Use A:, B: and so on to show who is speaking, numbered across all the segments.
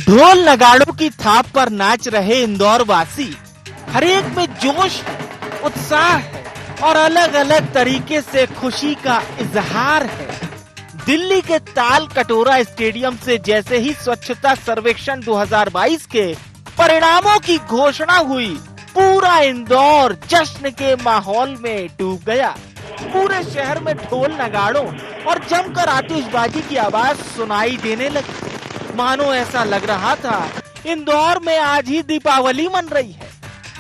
A: ढोल नगाड़ों की थाप पर नाच रहे इंदौर वासी, हर एक में जोश है, उत्साह है और अलग अलग तरीके से खुशी का इजहार है। दिल्ली के ताल कटोरा स्टेडियम से जैसे ही स्वच्छता सर्वेक्षण 2022 के परिणामों की घोषणा हुई, पूरा इंदौर जश्न के माहौल में डूब गया। पूरे शहर में ढोल नगाड़ों और जमकर आतिशबाजी की आवाज सुनाई देने लगी। मानो ऐसा लग रहा था इंदौर में आज ही दीपावली मन रही है।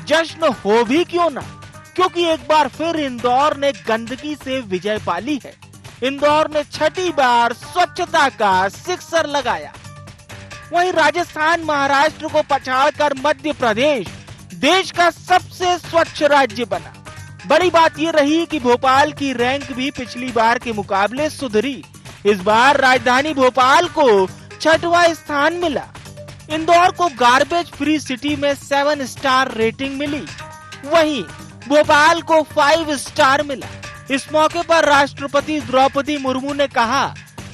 A: जश्न हो भी क्यों ना, क्योंकि एक बार फिर इंदौर ने गंदगी से विजय पाली है। इंदौर ने छठी बार स्वच्छता का सिक्सर लगाया। वहीं राजस्थान महाराष्ट्र को पछाड़कर मध्य प्रदेश देश का सबसे स्वच्छ राज्य बना। बड़ी बात यह रही कि भोपाल की रैंक भी पिछली बार के मुकाबले सुधरी। इस बार राजधानी भोपाल को 6वां स्थान मिला। इंदौर को गार्बेज फ्री सिटी में 7 स्टार रेटिंग मिली, वहीं भोपाल को 5 स्टार मिला। इस मौके पर राष्ट्रपति द्रौपदी मुर्मू ने कहा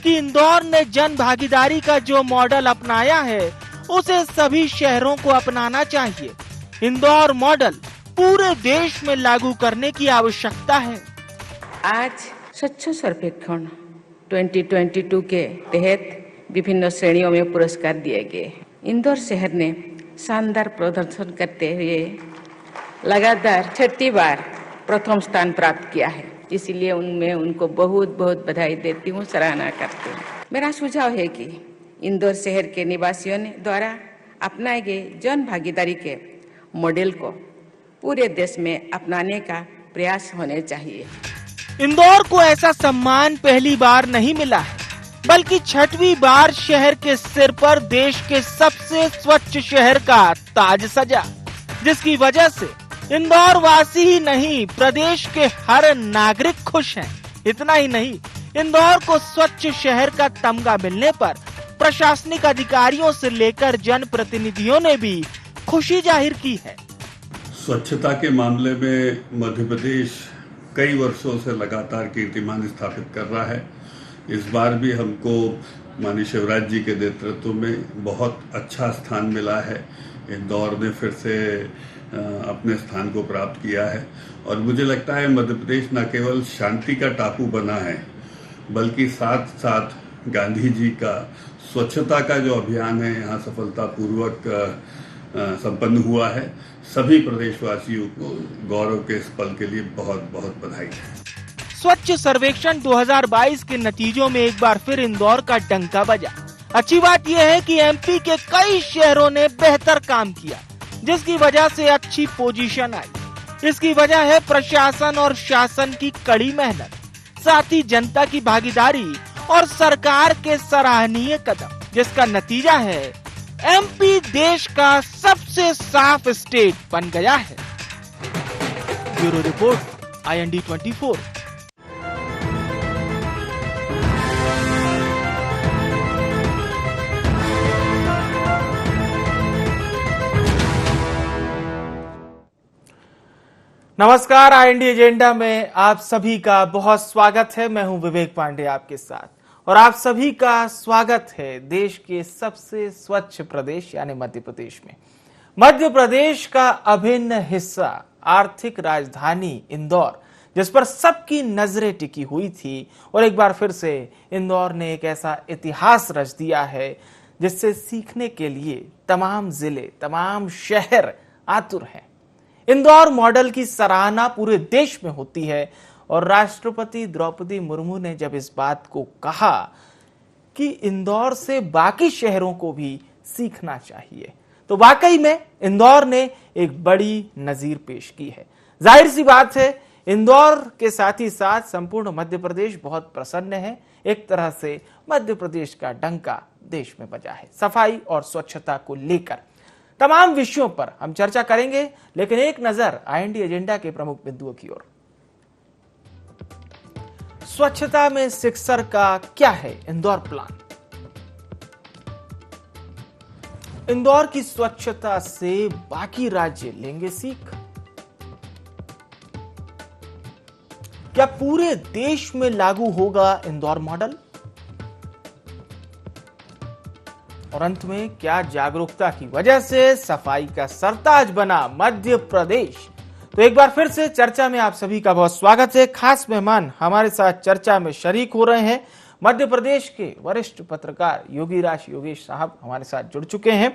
A: कि इंदौर ने जन भागीदारी का जो मॉडल अपनाया है उसे सभी शहरों को अपनाना चाहिए। इंदौर मॉडल पूरे देश में लागू करने की आवश्यकता है।
B: आज स्वच्छ सर्वेक्षण 2022 के तहत विभिन्न श्रेणियों में पुरस्कार दिए गए। इंदौर शहर ने शानदार प्रदर्शन करते हुए लगातार 6ठी बार प्रथम स्थान प्राप्त किया है, इसीलिए उनको बहुत बहुत बधाई देती हूँ, सराहना करती हूँ। मेरा सुझाव है कि इंदौर शहर के निवासियों द्वारा अपनाए गए जन भागीदारी के मॉडल को पूरे देश में अपनाने का प्रयास होने चाहिए।
A: इंदौर को ऐसा सम्मान पहली बार नहीं मिला है, बल्कि 6वीं बार शहर के सिर पर देश के सबसे स्वच्छ शहर का ताज सजा, जिसकी वजह से इंदौर वासी ही नहीं प्रदेश के हर नागरिक खुश हैं। इतना ही नहीं, इंदौर को स्वच्छ शहर का तमगा मिलने पर प्रशासनिक अधिकारियों से लेकर जनप्रतिनिधियों ने भी खुशी जाहिर की है।
C: स्वच्छता के मामले में मध्य प्रदेश कई वर्षों से लगातार कीर्तिमान स्थापित कर रहा है। इस बार भी हमको माननीय शिवराज जी के नेतृत्व में बहुत अच्छा स्थान मिला है। इंदौर ने फिर से अपने स्थान को प्राप्त किया है और मुझे लगता है मध्य प्रदेश न केवल शांति का टापू बना है, बल्कि साथ साथ गांधी जी का स्वच्छता का जो अभियान है यहाँ सफलतापूर्वक संपन्न हुआ है। सभी प्रदेशवासियों को गौरव के इस पल के लिए बहुत बहुत बधाई है।
A: स्वच्छ सर्वेक्षण 2022 के नतीजों में एक बार फिर इंदौर का डंका बजा। अच्छी बात यह है कि एमपी के कई शहरों ने बेहतर काम किया, जिसकी वजह से अच्छी पोजीशन आई। इसकी वजह है प्रशासन और शासन की कड़ी मेहनत, साथ ही जनता की भागीदारी और सरकार के सराहनीय कदम, जिसका नतीजा है एमपी देश का सबसे साफ स्टेट बन गया है। Bureau report, IND 24। नमस्कार, IND एजेंडा में आप सभी का बहुत स्वागत है। मैं हूं विवेक पांडे आपके साथ और आप सभी का स्वागत है देश के सबसे स्वच्छ प्रदेश यानी मध्य प्रदेश में। मध्य प्रदेश का अभिन्न हिस्सा, आर्थिक राजधानी इंदौर, जिस पर सबकी नजरें टिकी हुई थी, और एक बार फिर से इंदौर ने एक ऐसा इतिहास रच दिया है जिससे सीखने के लिए तमाम जिले, तमाम शहर आतुर हैं। इंदौर मॉडल की सराहना पूरे देश में होती है और राष्ट्रपति द्रौपदी मुर्मू ने जब इस बात को कहा कि इंदौर से बाकी शहरों को भी सीखना चाहिए, तो वाकई में इंदौर ने एक बड़ी नजीर पेश की है। जाहिर सी बात है, इंदौर के साथ ही साथ संपूर्ण मध्य प्रदेश बहुत प्रसन्न है। एक तरह से मध्य प्रदेश का डंका देश में बजा है। सफाई और स्वच्छता को लेकर तमाम विषयों पर हम चर्चा करेंगे, लेकिन एक नजर IND एजेंडा के प्रमुख बिंदुओं की ओर। स्वच्छता में सिक्सर का क्या है इंदौर प्लान? इंदौर की स्वच्छता से बाकी राज्य लेंगे सीख। क्या पूरे देश में लागू होगा इंदौर मॉडल? और अंत में क्या जागरूकता की वजह से सफाई का सरताज बना मध्य प्रदेश। तो एक बार फिर से चर्चा में आप सभी का बहुत स्वागत है। खास मेहमान हमारे साथ चर्चा में शरीक हो रहे हैं। मध्य प्रदेश के वरिष्ठ पत्रकार योगीराज योगेश साहब हमारे साथ जुड़ चुके हैं,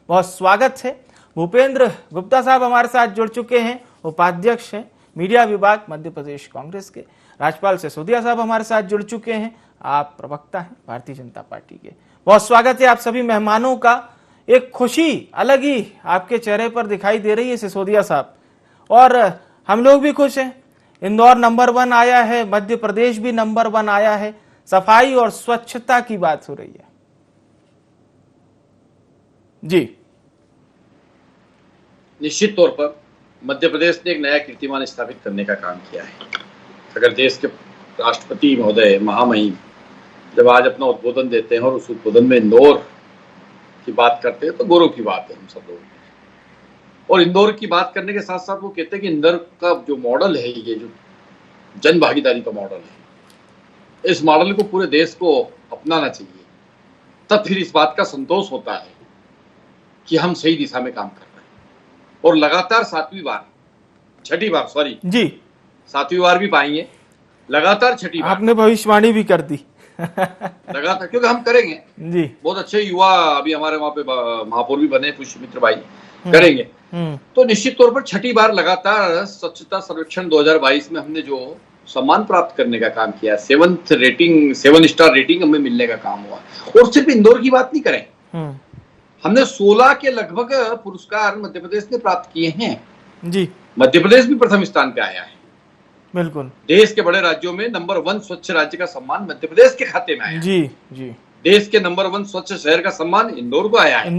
A: बहुत स्वागत है। भूपेंद्र गुप्ता साहब हमारे साथ जुड़ चुके हैं, उपाध्यक्ष हैं मीडिया विभाग मध्य प्रदेश कांग्रेस के। राजपाल सिसोदिया साहब हमारे साथ जुड़ चुके हैं, आप प्रवक्ता हैं भारतीय जनता पार्टी के। बहुत स्वागत है आप सभी मेहमानों का। एक खुशी अलग ही आपके चेहरे पर दिखाई दे रही है सिसोदिया साहब, और हम लोग भी खुश हैं। इंदौर नंबर 1 आया है, मध्य प्रदेश भी नंबर 1 आया है। सफाई और स्वच्छता की बात हो रही है जी।
D: निश्चित तौर पर मध्य प्रदेश ने एक नया कीर्तिमान स्थापित करने का काम किया है। अगर देश के राष्ट्रपति महोदय महामहिम जब आज अपना उद्बोधन देते हैं और उस उद्बोधन में इंदौर की बात करते हैं तो गौरव की बात है हम सब लोगों को। और इंदौर की बात करने के साथ साथ वो कहते हैं कि इंदौर का जो मॉडल है, ये जो जन भागीदारी का मॉडल है, इस मॉडल को पूरे देश को अपनाना चाहिए। तब फिर इस बात का संतोष होता है कि हम सही दिशा में काम कर रहे हैं। और लगातार छठी बार भी पाएंगे, लगातार छठी बार।
A: आपने भविष्यवाणी भी कर दी
D: लगातार, क्योंकि हम करेंगे जी। बहुत अच्छे युवा अभी हमारे वहां पे महापौर भी बने, पुष्यमित्र भाई करेंगे। तो निश्चित तौर पर छठी बार लगातार स्वच्छता सर्वेक्षण 2022 में हमने जो सम्मान प्राप्त करने का काम किया, 7 स्टार रेटिंग हमें मिलने का काम हुआ। और सिर्फ इंदौर की बात नहीं करें, हमने 16 के लगभग पुरस्कार मध्य प्रदेश ने प्राप्त किए हैं जी। मध्य प्रदेश भी प्रथम स्थान पे आया है। बिल्कुल, देश के बड़े राज्यों में नंबर 1 स्वच्छ राज्य का सम्मान मध्य प्रदेश के खाते में आया जी जी। देश के नंबर 1 स्वच्छ शहर का सम्मान इंदौर को आया है।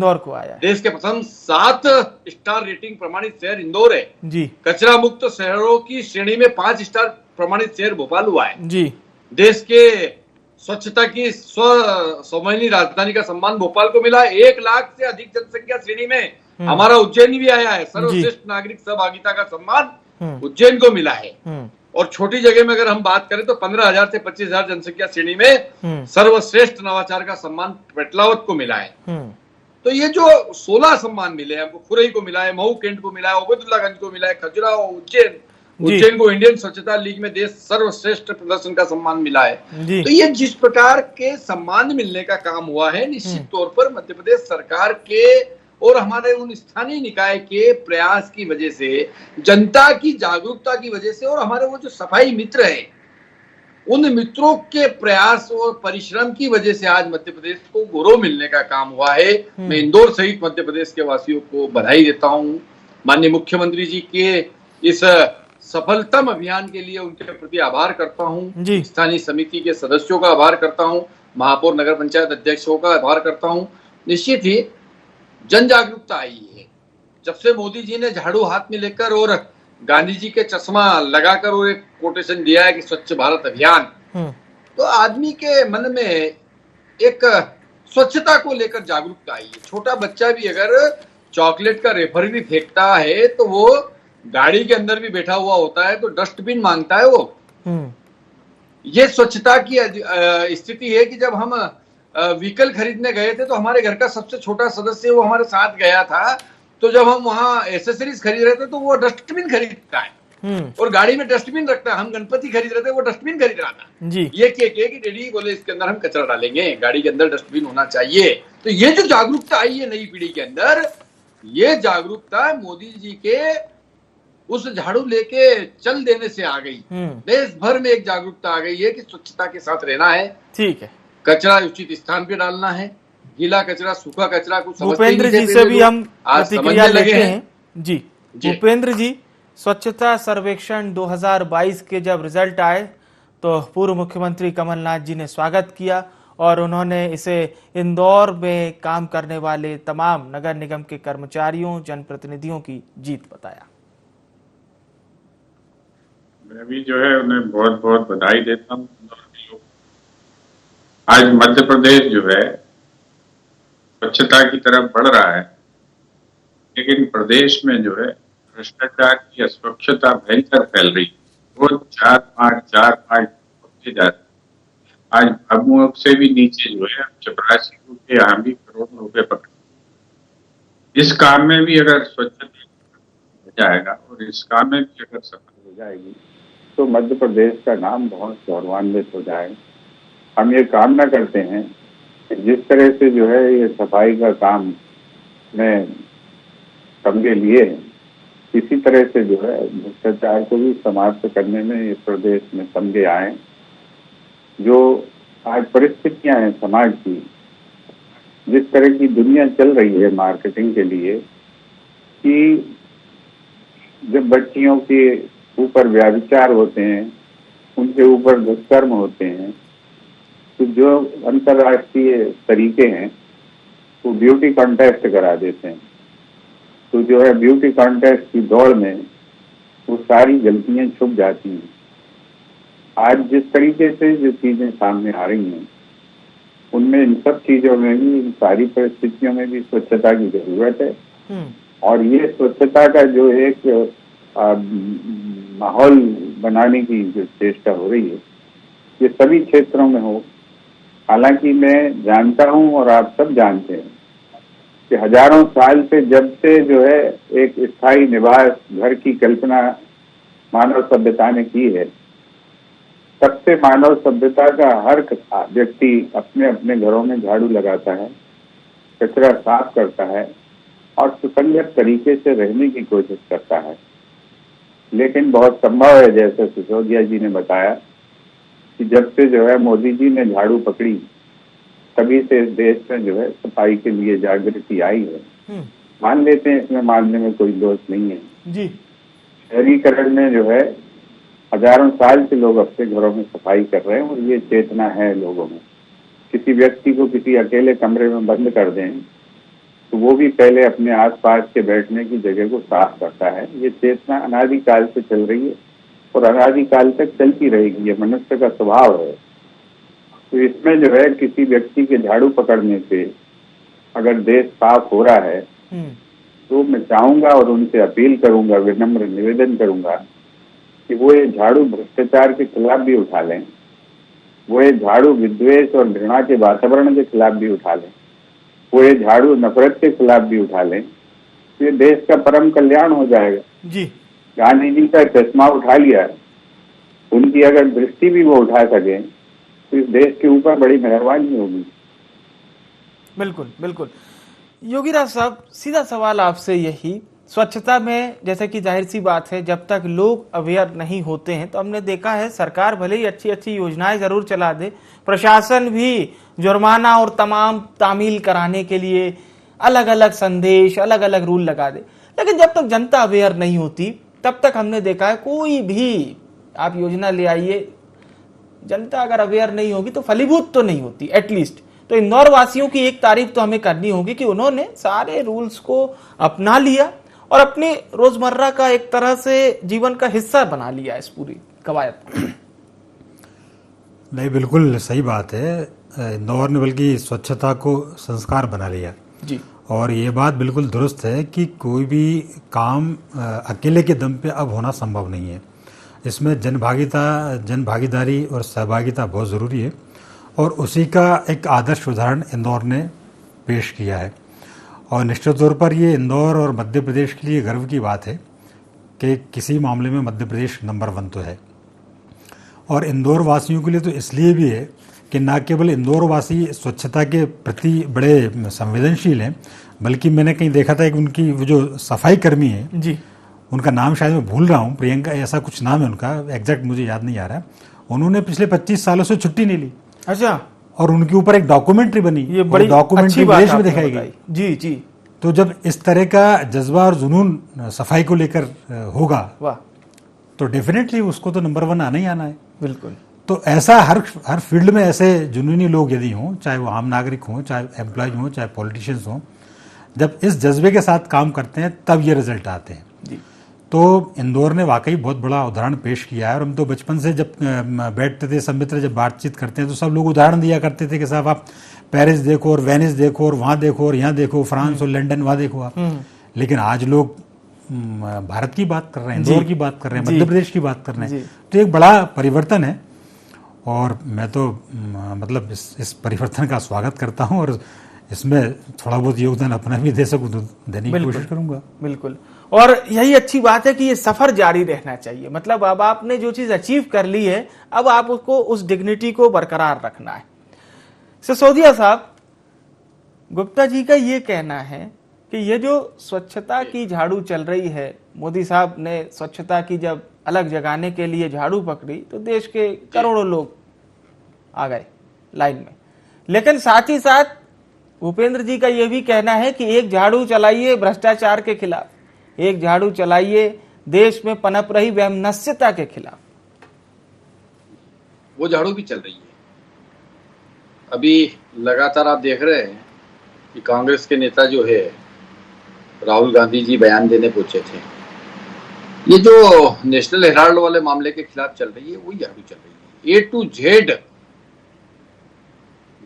D: देश के प्रथम 7 स्टार रेटिंग प्रमाणित शहर इंदौर है जी। कचरा मुक्त शहरों की श्रेणी में 5 स्टार प्रमाणित शहर भोपाल हुआ है जी। देश के स्वच्छता की स्वाभिमानी राजधानी का सम्मान भोपाल को मिला है। 1 लाख से अधिक जनसंख्या श्रेणी में हमारा उज्जैन भी आया है। सर्वश्रेष्ठ नागरिक सहभागिता का सम्मान उज्जैन को मिला है। और छोटी जगह में अगर हम बात करें तो 15,000 से 25,000 जनसंख्या श्रेणी में सर्वश्रेष्ठ नवाचार का सम्मान पेटलावत को मिला है। तो ये जो 16 सम्मान मिले हैं, खुरई को मिला है, मऊ कैंट को मिला है, ओबेदुल्लागंज को मिला है, खजुराहो, उज्जैन को इंडियन स्वच्छता लीग में देश सर्वश्रेष्ठ प्रदर्शन का सम्मान मिला है। तो ये जिस प्रकार के सम्मान मिलने का काम हुआ है, निश्चित तौर पर मध्य प्रदेश सरकार के और हमारे उन स्थानीय निकाय के प्रयास की वजह से, जनता की जागरूकता की वजह से, और हमारे वो जो सफाई मित्र हैं उन मित्रों के प्रयास और परिश्रम की वजह से आज मध्य प्रदेश को गौरव मिलने का काम हुआ है। मैं इंदौर सहित मध्य प्रदेश के वासियों को बधाई देता हूँ। माननीय मुख्यमंत्री जी के इस सफलतम अभियान के लिए उनके प्रति आभार करता हूँ। स्थानीय समिति के सदस्यों का आभार करता हूँ, महापौर नगर पंचायत अध्यक्षों का आभार करता हूँ। निश्चित ही जन जागरूकता आई है। जब से मोदी जी ने झाड़ू हाथ में लेकर और गांधी जी के चश्मा लगाकर और एक कोटेशन दिया है कि स्वच्छ भारत अभियान, तो आदमी के मन में एक स्वच्छता को लेकर जागरूकता आई है। छोटा बच्चा भी अगर चॉकलेट का रेफर भी फेंकता है तो वो गाड़ी के अंदर भी बैठा हुआ होता है तो डस्टबिन मांगता है वो। ये स्वच्छता की स्थिति है कि जब हम व्हीकल खरीदने गए थे तो हमारे घर का सबसे छोटा सदस्य वो हमारे साथ गया था, तो जब हम वहाँ एसेसरीज खरीद रहे थे तो वो डस्टबिन खरीदता है और गाड़ी में डस्टबिन रखता है। हम गणपति खरीद रहे थे, वो डस्टबिन खरीद रहा था जी। ये कि डैडी बोले इसके अंदर हम कचरा डालेंगे, गाड़ी के अंदर डस्टबिन होना चाहिए। तो ये जो जागरूकता आई है नई पीढ़ी के अंदर, ये जागरूकता मोदी जी के उस झाड़ू लेके चल देने से आ गई। देश भर में एक जागरूकता आ गई है कि स्वच्छता के साथ रहना है, ठीक है, कचरा उचित स्थान पे डालना है, गीला कचरा सूखा कचरा को
A: भूपेंद्र जी से भी हम प्रतिक्रिया लेते हैं जी। भूपेंद्र जी, स्वच्छता सर्वेक्षण 2022 के जब रिजल्ट आए तो पूर्व मुख्यमंत्री कमलनाथ जी ने स्वागत किया और उन्होंने इसे इंदौर में काम करने वाले तमाम नगर निगम के कर्मचारियों, जनप्रतिनिधियों की जीत बताया।
E: मैं भी जो है उन्हें बहुत बहुत बधाई देता हूँ। आज मध्य प्रदेश जो है स्वच्छता की तरफ बढ़ रहा है, लेकिन प्रदेश में जो है भ्रष्टाचार की अस्वच्छता भयंकर फैल रही है। वो 4-5 होते जाते। आज अबुओं से भी नीचे जो है चपरासी के यहाँ भी करोड़ों रुपए पकड़े। इस काम में भी अगर स्वच्छता हो जाएगा और इस काम में भी अगर सफल हो जाएगी तो मध्य प्रदेश का नाम बहुत गौरवान्वित हो जाएगा। हम ये कामना करते हैं कि जिस तरह से जो है ये सफाई का काम में समझे लिए, इसी तरह से जो है भ्रष्टाचार को भी समाप्त करने में इस प्रदेश में समझे आए। जो आज परिस्थितियां हैं समाज की, जिस तरह की दुनिया चल रही है मार्केटिंग के लिए, कि जब बच्चियों के ऊपर व्यभिचार होते हैं, उनके ऊपर दुष्कर्म होते हैं, तो जो अंतर्राष्ट्रीय तरीके हैं वो ब्यूटी कॉन्टेस्ट करा देते हैं। तो जो है ब्यूटी कॉन्टेस्ट की दौड़ में वो सारी गलतियां छुप जाती हैं। आज जिस तरीके से जो चीजें सामने आ रही हैं, उनमें इन सब चीजों में भी, इन सारी परिस्थितियों में भी स्वच्छता की जरूरत है। और ये स्वच्छता का जो एक माहौल बनाने की जो चेष्टा हो रही है, ये सभी क्षेत्रों में हो। हालांकि मैं जानता हूं और आप सब जानते हैं कि हजारों साल से, जब से जो है एक स्थायी निवास घर की कल्पना मानव सभ्यता ने की है, तब से मानव सभ्यता का हर व्यक्ति अपने अपने घरों में झाड़ू लगाता है, कचरा साफ करता है और सुसंगत तरीके से रहने की कोशिश करता है। लेकिन बहुत संभव है, जैसे सिसोदिया जी ने बताया, कि जब से जो है मोदी जी ने झाड़ू पकड़ी, तभी से देश में जो है सफाई के लिए जागृति आई है। मान लेते हैं, इसमें मानने में कोई दोष नहीं है जी। शहरीकरण में जो है हजारों साल से लोग अपने घरों में सफाई कर रहे हैं और ये चेतना है लोगों में। किसी व्यक्ति को किसी अकेले कमरे में बंद कर दें तो वो भी पहले अपने आसपास के बैठने की जगह को साफ करता है। ये चेतना अनादिकाल से चल रही है और अनादिकाल तक चलती रहेगी। ये मनुष्य का स्वभाव है। तो इसमें जो है किसी व्यक्ति के झाड़ू पकड़ने से अगर देश साफ हो रहा है, तो मैं चाहूंगा और उनसे अपील करूंगा, विनम्र निवेदन करूंगा कि वो ये झाड़ू भ्रष्टाचार के खिलाफ भी उठा लें, वो ये झाड़ू विद्वेष और घृणा के वातावरण के खिलाफ भी उठा लें, वो ये झाड़ू नफरत के खिलाफ भी उठा लें। तो ये देश का परम कल्याण हो जाएगा जी। गांधी जी का चश्मा उठा लिया, उनकी अगर दृष्टि भी वो उठा सके तो इस देश के ऊपर बड़ी मेहरबानी होगी।
A: बिल्कुल बिल्कुल। योगीराज साहब, सीधा सवाल आपसे यही, स्वच्छता में जैसे कि जाहिर सी बात है, जब तक लोग अवेयर नहीं होते हैं, तो हमने देखा है सरकार भले ही अच्छी अच्छी योजनाएं जरूर चला दे, प्रशासन भी जुर्माना और तमाम तामील कराने के लिए अलग अलग संदेश, अलग अलग रूल लगा दे, लेकिन जब तक जनता अवेयर नहीं होती तब तक हमने देखा है कोई भी आप योजना ले आइए, जनता अगर अवेयर नहीं होगी तो फलीभूत तो नहीं होती एटलीस्ट। तो इंदौर वासियों की एक तारीफ तो हमें करनी होगी कि उन्होंने सारे रूल्स को अपना लिया और अपने रोजमर्रा का एक तरह से जीवन का हिस्सा बना लिया इस पूरी कवायद को।
F: नहीं, बिल्कुल सही बात है। इंदौर ने बल्कि स्वच्छता को संस्कार बना लिया जी। और ये बात बिल्कुल दुरुस्त है कि कोई भी काम अकेले के दम पे अब होना संभव नहीं है। इसमें जनभागीदारी और सहभागिता बहुत ज़रूरी है और उसी का एक आदर्श उदाहरण इंदौर ने पेश किया है। और निश्चित तौर पर ये इंदौर और मध्य प्रदेश के लिए गर्व की बात है कि किसी मामले में मध्य प्रदेश नंबर 1 तो है। और इंदौर वासियों के लिए तो इसलिए भी है कि न केवल इंदौर वासी स्वच्छता के प्रति बड़े संवेदनशील हैं, बल्कि मैंने कहीं देखा था कि उनकी वो जो सफाई कर्मी है जी, उनका नाम शायद मैं भूल रहा हूँ, प्रियंका ऐसा कुछ नाम है उनका, एग्जैक्ट मुझे याद नहीं आ रहा है, उन्होंने पिछले 25 सालों से छुट्टी नहीं ली। अच्छा। और उनके ऊपर एक डॉक्यूमेंट्री बनी, ये बड़ी डॉक्यूमेंट्री विदेश में दिखाई गई जी जी। तो जब इस तरह का जज्बा और जुनून सफाई को लेकर होगा तो डेफिनेटली उसको तो नंबर 1 आना ही आना है। बिल्कुल। तो ऐसा हर फील्ड में ऐसे जुनूनी लोग यदि हों, चाहे वो आम नागरिक हों, चाहे एम्प्लॉय हों, चाहे पॉलिटिशियंस हों, जब इस जज्बे के साथ काम करते हैं तब ये रिजल्ट आते हैं जी। तो इंदौर ने वाकई बहुत बड़ा उदाहरण पेश किया है। और हम तो बचपन से जब बैठते थे, सब मित्र जब बातचीत करते हैं तो सब लोग उदाहरण दिया करते थे कि साहब आप पेरिस देखो और वेनिस देखो और वहाँ देखो और यहाँ देखो, फ्रांस और लंदन वहाँ देखो आप। लेकिन आज लोग भारत की बात कर रहे हैं, इंदौर की बात कर रहे हैं, मध्य प्रदेश की बात कर रहे हैं। तो एक बड़ा परिवर्तन है और मैं तो मतलब इस परिवर्तन का स्वागत करता हूं और इसमें थोड़ा बहुत योगदान अपना भी दे सकूं तो देने की कोशिश करूंगा।
A: बिल्कुल, और यही अच्छी बात है कि ये सफर जारी रहना चाहिए। मतलब अब आपने जो चीज अचीव कर ली है, अब आप उसको, उस डिग्निटी को बरकरार रखना है। सिसोदिया साहब, गुप्ता जी का ये कहना है कि ये जो स्वच्छता की झाड़ू चल रही है, मोदी साहब ने स्वच्छता की जब अलग जगाने के लिए झाड़ू पकड़ी तो देश के करोड़ों लोग आ गए लाइन में, लेकिन साथ ही साथ भूपेंद्र जी का यह भी कहना है कि एक झाड़ू चलाइए भ्रष्टाचार के खिलाफ, एक झाड़ू चलाइए देश में पनप रही वैमनस्यता के खिलाफ।
D: वो झाड़ू भी चल रही है। अभी लगातार आप देख रहे हैं कि कांग्रेस के नेता जो है राहुल गांधी जी बयान देने पहुंचे थे। ये जो नेशनल हेराल्ड वाले मामले के खिलाफ चल रही है वही झाड़ू चल रही है। A to Z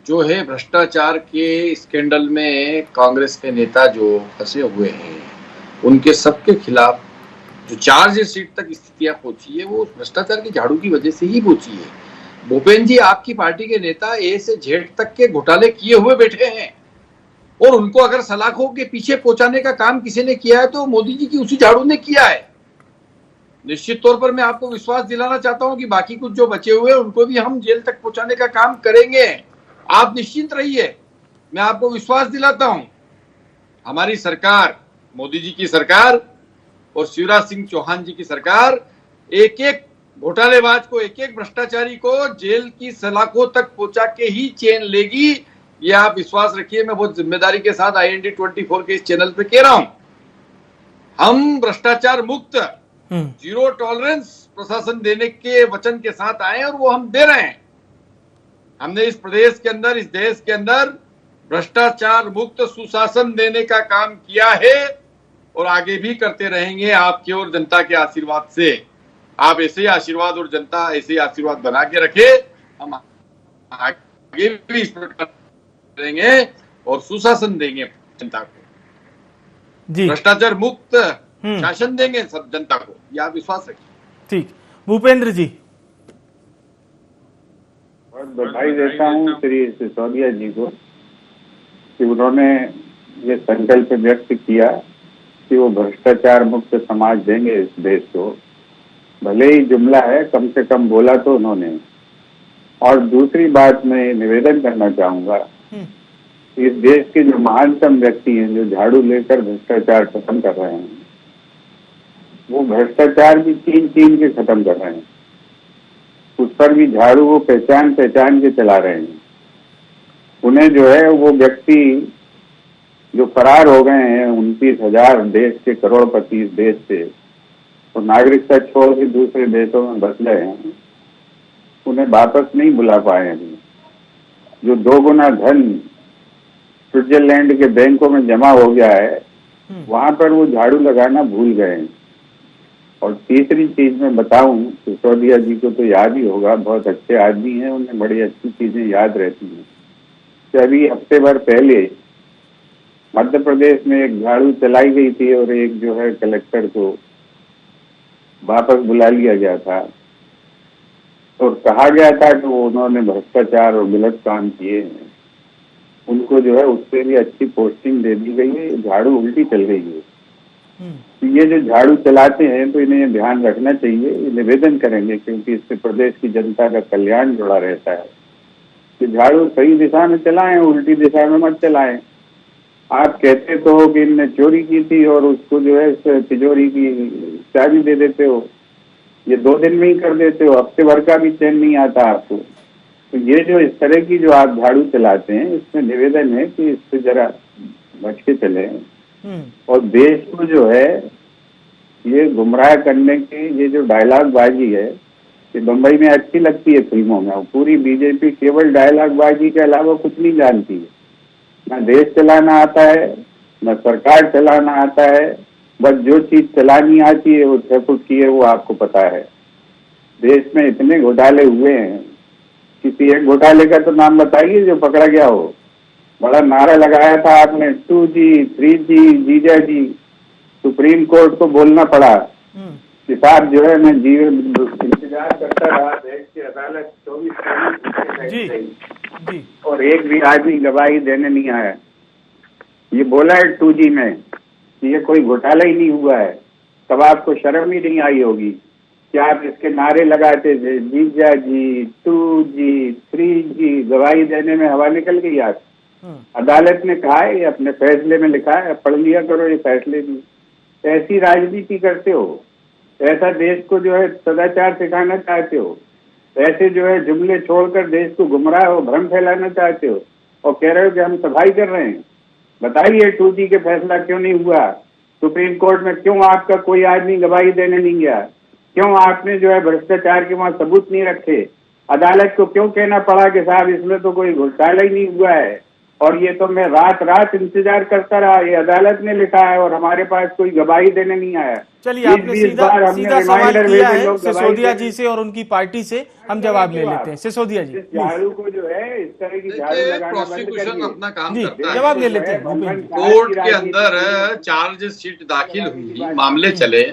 D: जो है भ्रष्टाचार के स्कैंडल में कांग्रेस के नेता जो फंसे हुए हैं उनके सबके खिलाफ जो चार्ज शीट तक स्थितियां पहुंची है वो भ्रष्टाचार की झाड़ू की वजह से ही पहुंची है। भूपेंद्र जी आपकी पार्टी के नेता A से Z तक के घोटाले किए हुए बैठे हैं और उनको अगर सलाखों के पीछे पहुंचाने का काम किसी ने किया है तो मोदी जी की उसी झाड़ू ने किया है। निश्चित तौर पर मैं आपको विश्वास दिलाना चाहता हूं कि बाकी कुछ जो बचे हुए हैं उनको भी हम जेल तक पहुंचाने का काम करेंगे। आप निश्चिंत रहिए, मैं आपको विश्वास दिलाता हूं हमारी सरकार, मोदी जी की सरकार और शिवराज सिंह चौहान जी की सरकार एक एक घोटालेबाज को, एक एक भ्रष्टाचारी को जेल की सलाखों तक पहुंचा के ही चैन लेगी। ये आप विश्वास रखिए, मैं बहुत जिम्मेदारी के साथ IND 24 के इस चैनल पे कह रहा हूं। हम भ्रष्टाचार मुक्त, जीरो टॉलरेंस प्रशासन देने के वचन के साथ आए और वो हम दे रहे हैं। हमने इस प्रदेश के अंदर, इस देश के अंदर भ्रष्टाचार मुक्त सुशासन देने का काम किया है और आगे भी करते रहेंगे आपके और जनता के आशीर्वाद से। आप ऐसे ही आशीर्वाद और जनता ऐसे ही आशीर्वाद बना के रखे, हम आगे भी इस प्रकार करेंगे और सुशासन देंगे जनता को, भ्रष्टाचार मुक्त शासन देंगे सब जनता को, यह आप विश्वास रखिए।
A: ठीक, भूपेंद्र जी।
E: बहुत बधाई देता हूँ श्री सिसोदिया जी को कि उन्होंने ये संकल्प व्यक्त किया कि वो भ्रष्टाचार मुक्त समाज देंगे इस देश को। भले ही जुमला है, कम से कम बोला तो उन्होंने। और दूसरी बात मैं निवेदन करना चाहूंगा, इस देश के जो महानतम व्यक्ति हैं जो झाड़ू लेकर भ्रष्टाचार खत्म कर रहे हैं, वो भ्रष्टाचार भी छीन के खत्म कर रहे हैं। उस पर भी झाड़ू वो पहचान के चला रहे हैं। उन्हें जो है वो व्यक्ति जो फरार हो गए हैं 29,000 देश के करोड़पति इस देश से, और नागरिकता छोड़ के दूसरे देशों में बस गए हैं, उन्हें वापस नहीं बुला पाए हैं। जो 2 गुना धन स्विट्जरलैंड के बैंकों में जमा हो गया है, वहां पर वो झाड़ू लगाना भूल गए हैं। और तीसरी चीज मैं बताऊं, सिसोदिया जी को तो याद ही होगा, बहुत अच्छे आदमी हैं, उन्हें बड़ी अच्छी चीजें याद रहती हैं। कि अभी हफ्ते भर पहले मध्य प्रदेश में एक झाड़ू चलाई गई थी और एक जो है कलेक्टर को वापस बुला लिया गया था और कहा गया था कि वो उन्होंने भ्रष्टाचार और गलत काम किए हैं। उनको जो है उससे भी अच्छी पोस्टिंग दे दी गई है। झाड़ू उल्टी चल रही है। तो ये जो झाड़ू चलाते हैं तो इन्हें ध्यान रखना चाहिए, निवेदन करेंगे, क्योंकि इससे प्रदेश की जनता का कल्याण जुड़ा रहता है। कि झाड़ू सही दिशा में चलाएं, उल्टी दिशा में मत चलाएं। आप कहते तो हो कि इनने चोरी की थी और उसको जो है तिजोरी की चाबी दे देते हो, ये 2 दिन में ही कर देते हो, हफ्ते भर का भी चैन नहीं आता आपको। तो ये जो इस तरह की जो आप झाड़ू चलाते हैं, इसमें निवेदन है कि इससे जरा बच के चले। और देश को जो है ये गुमराह करने की ये जो डायलॉग बाजी है, ये बम्बई में अच्छी लगती है फिल्मों में। पूरी बीजेपी केवल डायलॉग बाजी के अलावा कुछ नहीं जानती है। न देश चलाना आता है, न सरकार चलाना आता है। बस जो चीज चलानी आती है वो 6 फुट की है, वो आपको पता है। देश में इतने घोटाले हुए हैं, किसी एक घोटाले का तो नाम बताइए जो पकड़ा गया हो। बड़ा नारा लगाया था आपने 2G 3G जीजा जी, सुप्रीम कोर्ट को बोलना पड़ा कि साहब जो है मैं जीवन इंतजार करता रहा देश की अदालत 24
A: जी
E: और एक भी आदमी गवाही देने नहीं आया। ये बोला है 2G में कि ये कोई घोटाला ही नहीं हुआ है, तब आपको शर्म ही नहीं आई होगी कि आप इसके नारे लगाते थे, जीजा जी, 2G, 3G, गवाही देने में हवा निकल गई आप। अदालत ने कहा है, अपने फैसले में लिखा है, पढ़ लिया करो ये फैसले भी। ऐसी राजनीति करते हो, ऐसा देश को जो है सदाचार सिखाना चाहते हो, ऐसे जो है जुमले छोड़कर देश को गुमराह और भ्रम फैलाना चाहते हो और कह रहे हो कि हम सफाई कर रहे हैं। बताइए 2G के फैसला क्यों नहीं हुआ? सुप्रीम कोर्ट में क्यों आपका कोई आदमी गवाही देने नहीं गया? क्यों आपने जो है भ्रष्टाचार के वहां सबूत नहीं रखे? अदालत को क्यों कहना पड़ा कि साहब इसमें तो कोई घोटाला ही नहीं हुआ है? और ये तो मैं रात रात इंतजार करता रहा, ये अदालत ने लिखा है और हमारे पास कोई गवाही देने नहीं आया।
A: चलिए, आपने सीधा सवाल किया है सिसोदिया जी से और उनकी पार्टी से, हम जवाब ले लेते हैं। सिसोदिया जी,
E: झाड़ू को जो है इस तरह की झाड़ू लगाना
D: प्रोसिक्यूशन अपना काम करता है,
A: जवाब ले लेते हैं।
D: कोर्ट के अंदर चार्जशीट दाखिल हुई, मामले चले।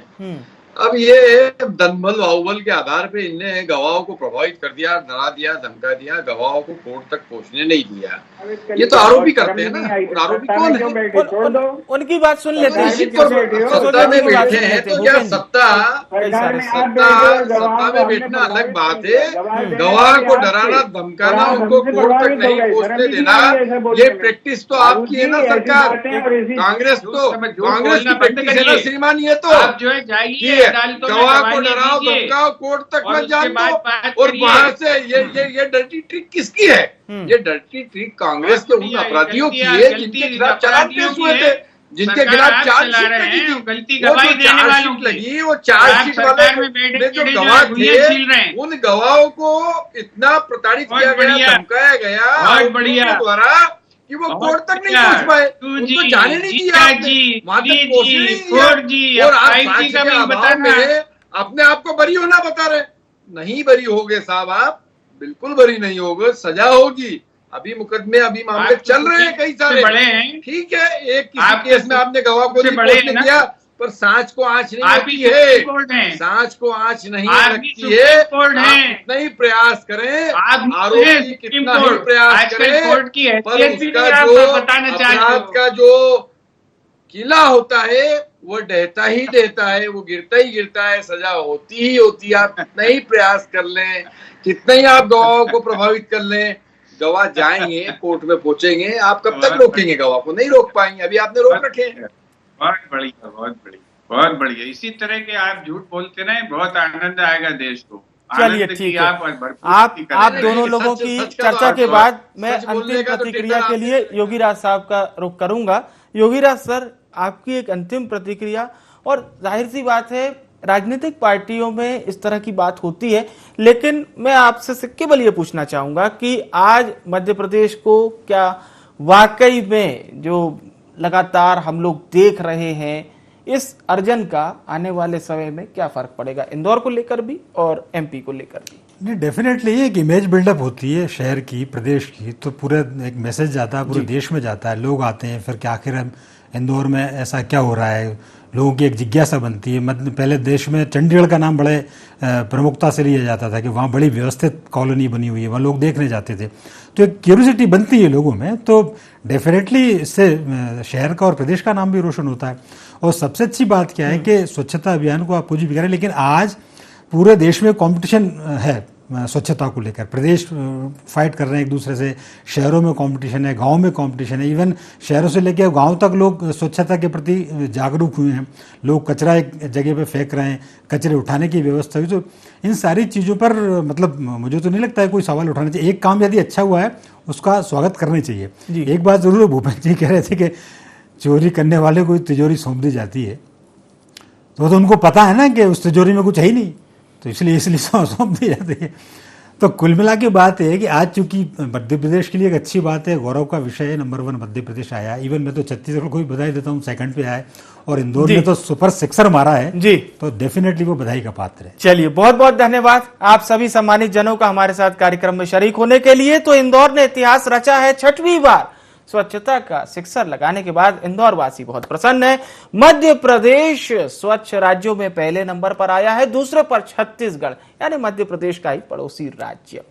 D: अब ये दनबल बाहुबल के आधार पे इनने गवाहों को प्रभावित कर दिया, डरा दिया, धमका दिया, गवाहों को कोर्ट तक पहुंचने नहीं दिया। ये तो आरोपी करते हैं ना, आरोपी कौन है?
A: उनकी बात सुन लेते हैं।
D: सत्ता में बैठे हैं तो क्या सत्ता में बैठना अलग बात है, गवाह को डराना, धमकाना, उनको कोर्ट तक नहीं पहुंचने देना, ये प्रैक्टिस तो आपकी है ना सरकार। कांग्रेस की प्रैक्टिस है ना श्रीमान। ये तो
G: आप जो है जाइए
D: गवाह को डराओ, धमकाओ, कोर्ट तक मत जान दो और वहां से ये डर्टी ट्रिक किसकी है? ये डर्टी ट्रिक कांग्रेस के उन अपराधियों की है जिनके खिलाफ चार्ज पेश हुए थे, जिनके खिलाफ चार्जशीट लगी थी। वो जो चार्जशीट लगी, वो चार्जशीट वाले जो गवाह थे, उन गवाहों को इतना प्रताड़ित किया गया, धमकाया गया द्वारा कि वो कोर्ट तक नहीं पहुंच पाए, उनको जाने नहीं दिया, वहां तक पहुंचने नहीं दिया। और आप साक्ष्य के अभाव में अपने आप को बरी होना बता रहे, नहीं बरी होगे साहब, आप बिल्कुल बरी नहीं होगे, सजा होगी। अभी मुकदमे, अभी मामले चल रहे हैं कई सारे, ठीक है। एक किसी केस में आपने गवाह को नहीं पहुंचने दिया, पर सांच को आंच नहीं लगती है, सांच को आंच नहीं लगती है। आप कितना ही प्रयास करें, आरोपी कितना ही प्रयास करें, पर उसका जो अपराध का जो किला होता है वो ढहता ही ढहता है, वो गिरता ही गिरता है, सजा होती ही होती है। आप कितना ही प्रयास कर लें, कितना ही आप गवाहों को प्रभावित कर लें, गवाह जाएंगे, कोर्ट में पहुंचेंगे। आप कब तक रोकेंगे गवाह को? नहीं रोक पाएंगे। अभी आपने रोक रखे हैं।
G: बहुत बढ़िया, बहुत बढ़िया, बहुत बढ़िया। इसी तरह के आप झूठ बोलते रहे, बहुत आनंद आएगा देश को।
A: चलिए ठीक है, आप दोनों लोगों की चर्चा के बाद मैं अंतिम प्रतिक्रिया के लिए योगीराज साहब का रुख करूंगा। योगीराज सर, आपकी एक अंतिम प्रतिक्रिया। और जाहिर सी बात है, राजनीतिक पार्टियों में इस तरह की बात होती है, लेकिन मैं आपसे केवल ये पूछना चाहूंगा कि आज मध्य प्रदेश को क्या वाकई में जो लगातार हम लोग देख रहे हैं, इस अर्जन का आने वाले समय में क्या फर्क पड़ेगा, इंदौर को लेकर भी और एमपी को लेकर भी?
F: नहीं, डेफिनेटली एक इमेज बिल्डअप होती है शहर की, प्रदेश की, तो पूरे एक मैसेज जाता है, पूरे देश में जाता है। लोग आते हैं फिर कि आखिर इंदौर में ऐसा क्या हो रहा है, लोगों की एक जिज्ञासा बनती है। मतलब पहले देश में चंडीगढ़ का नाम बड़े प्रमुखता से लिया जाता था कि वहाँ बड़ी व्यवस्थित कॉलोनी बनी हुई है, वहाँ लोग देखने जाते थे, तो एक क्यूरियोसिटी बनती है लोगों में। तो डेफिनेटली इससे शहर का और प्रदेश का नाम भी रोशन होता है। और सबसे अच्छी बात क्या है कि स्वच्छता अभियान को आप कुछ भी करें, लेकिन आज पूरे देश में कंपटीशन है स्वच्छता को लेकर। प्रदेश फाइट कर रहे हैं एक दूसरे से, शहरों में कंपटीशन है, गांव में कंपटीशन है, इवन शहरों से लेकर गांव तक लोग स्वच्छता के प्रति जागरूक हुए हैं। लोग कचरा एक जगह पे फेंक रहे हैं, कचरे उठाने की व्यवस्था हुई। तो इन सारी चीज़ों पर मतलब मुझे तो नहीं लगता है कोई सवाल उठाना चाहिए। एक काम यदि अच्छा हुआ है उसका स्वागत करना चाहिए। एक बात जरूर भूपेंद्र जी कह रहे थे कि चोरी करने वाले को तिजोरी सौंप दी जाती है, तो उनको पता है ना कि उस तिजोरी में कुछ है ही नहीं, तो इसलिए सौंप दी जाती है। तो कुल मिला के बात है कि आज चूंकि मध्य प्रदेश के लिए एक अच्छी बात है, गौरव का विषय है, नंबर 1 मध्य प्रदेश आया। इवन मैं तो छत्तीसगढ़ को भी बधाई देता हूँ, सेकंड पे आया, और इंदौर ने तो सुपर सिक्सर मारा है जी, तो डेफिनेटली वो बधाई का पात्र है।
A: चलिए, बहुत बहुत धन्यवाद आप सभी सम्मानित जनों का हमारे साथ कार्यक्रम में शरीक होने के लिए। तो इंदौर ने इतिहास रचा है, 6वीं बार स्वच्छता का शिखर लगाने के बाद इंदौर वासी बहुत प्रसन्न है। मध्य प्रदेश स्वच्छ राज्यों में पहले नंबर पर आया है, दूसरे पर छत्तीसगढ़, यानी मध्य प्रदेश का ही पड़ोसी राज्य।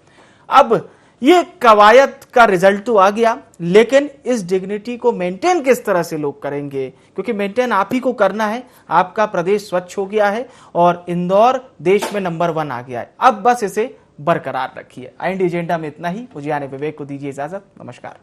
A: अब ये कवायद का रिजल्ट तो आ गया, लेकिन इस डिग्निटी को मेंटेन किस तरह से लोग करेंगे, क्योंकि मेंटेन आप ही को करना है। आपका प्रदेश स्वच्छ हो गया है और इंदौर देश में नंबर 1 आ गया है। अब बस इसे बरकरार रखिए। IND एजेंडा में इतना ही। मुझे यानी विवेक को दीजिए इजाजत। नमस्कार।